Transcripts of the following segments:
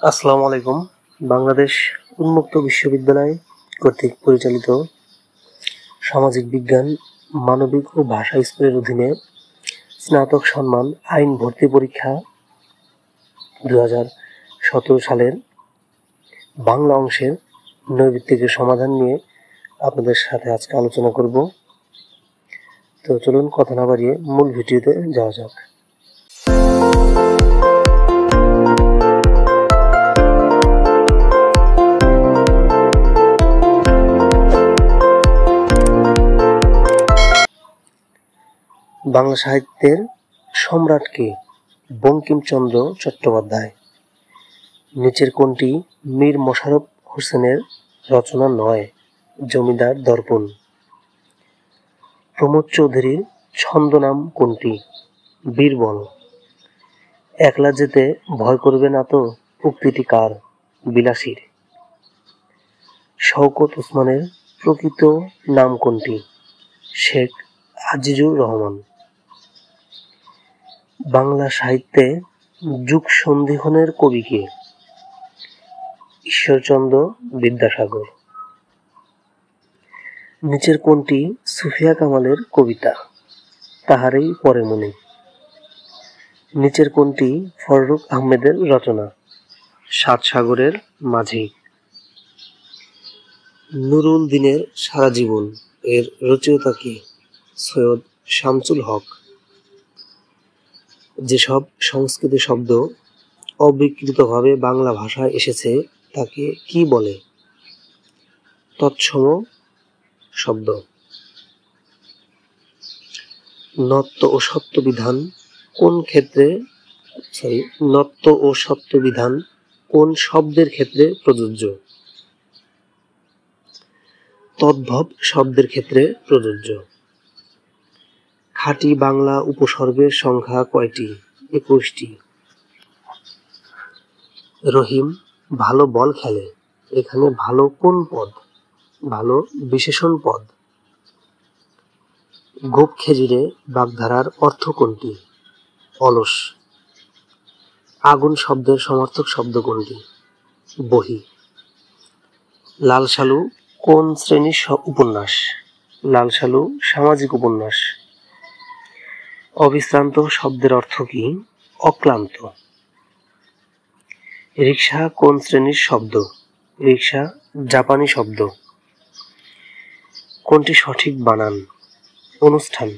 আসসালামু আলাইকুম। বাংলাদেশ উন্মুক্ত বিশ্ববিদ্যালয় কর্তৃক পরিচালিত সামাজিক বিজ্ঞান, মানবিক ও ভাষা স্কুলের অধীনে স্নাতক সম্মান আইন ভর্তি পরীক্ষা 2017 সালের বাংলা অংশের নৈর্ব্যক্তিকের সমাধান নিয়ে আপনাদের সাথে আজকে আলোচনা করব। তো চলুন কথা না বাড়িয়ে মূল ভিডিওতে যাওয়া যাক। বাংলা সাহিত্যের সম্রাট কে? বঙ্কিমচন্দ্র চট্টোপাধ্যায়। নিচের কোনটি মীর মশাররফ হোসেনের রচনা নয়? জমিদার দর্পণ। প্রমোদ চৌধুরীর ছদ্মনাম কোনটি? বীরবল। একলা যেতে ভয় করবে না তো উক্তিটি কার? বিলাসীর। শওকত ওসমানের প্রকৃত নাম কোনটি? শেখ আজিজুর রহমান। বাংলা সাহিত্যে যুগ সন্ধিক্ষণের কবি কে? ঈশ্বরচন্দ্র বিদ্যাসাগর। নিচের কোনটি সুফিয়া কামালের কবিতা? তাহারই পরে মনে। নিচের কোনটি ফররুখ আহমেদের রচনা? সাত সাগরের মাঝি। নুরুল দিনের সারা জীবন এর রচয়িতা কে? সৈয়দ শামসুল হক। যেসব সংস্কৃত শব্দ অবিকৃতভাবে বাংলা ভাষায় এসেছে তাকে কি বলে? তৎসম শব্দ। নত্ব ও সত্য বিধান কোন শব্দের ক্ষেত্রে প্রযোজ্য? তদ্ভব শব্দের ক্ষেত্রে প্রযোজ্য। খাঁটি বাংলা উপসর্গের সংখ্যা কয়টি? 21টি। রহিম ভালো বল খেলে, এখানে ভালো কোন পদ? ভালো বিশেষণ পদ। গোপ খেজুরে বাগধারার অর্থ কোনটি? অলস। আগুন শব্দের সমার্থক শব্দ কোনটি? বহি। লাল সালু কোন শ্রেণীর উপন্যাস? লাল সালু সামাজিক উপন্যাস। অবিশ্রান্ত শব্দের অর্থ কি? অক্লান্ত। রিকশা কোন শ্রেণীর শব্দ? রিকশা জাপানি শব্দ। কোনটি সঠিক বানান? অনুষ্ঠান।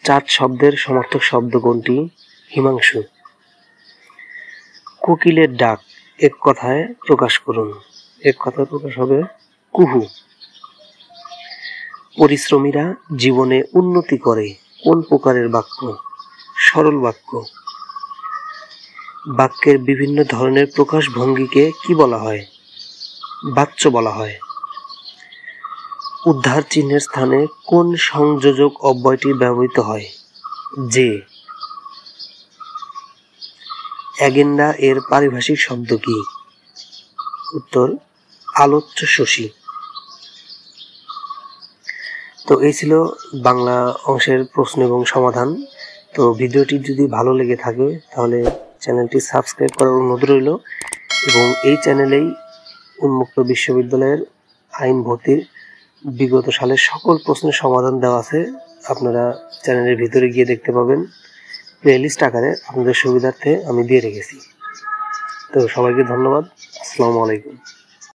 চাঁদ শব্দের সমার্থক শব্দ কোনটি? হিমাংশু। কোকিলের ডাক এক কথায় প্রকাশ করুন। এক কথায় প্রকাশ হবে কুহু। পরিশ্রমীরা জীবনে উন্নতি করে কোন প্রকারের বাক্য? সরল বাক্য। বাক্যের বিভিন্ন ধরনের প্রকাশ ভঙ্গিকে কি বলা হয়? বাচ্য বলা হয়। উদ্ধার চিহ্নের স্থানে কোন সংযোজক অব্যয়টি ব্যবহৃত হয়? যে। এজেন্ডা এর পারিভাষিক শব্দ কি? উত্তর আলোচ্য শশী। তো এই ছিল বাংলা অংশের প্রশ্ন এবং সমাধান। তো ভিডিওটি যদি ভালো লেগে থাকে তাহলে চ্যানেলটি সাবস্ক্রাইব করার অনুরোধ রইল এবং এই চ্যানেলেই উন্মুক্ত বিশ্ববিদ্যালয়ের আইন ভর্তির বিগত সালের সকল প্রশ্নের সমাধান দেওয়া আছে। আপনারা চ্যানেলের ভিতরে গিয়ে দেখতে পাবেন। প্লেলিস্ট আকারে আপনাদের সুবিধার্থে আমি দিয়ে রেখেছি। তো সবাইকে ধন্যবাদ। আসসালামু আলাইকুম।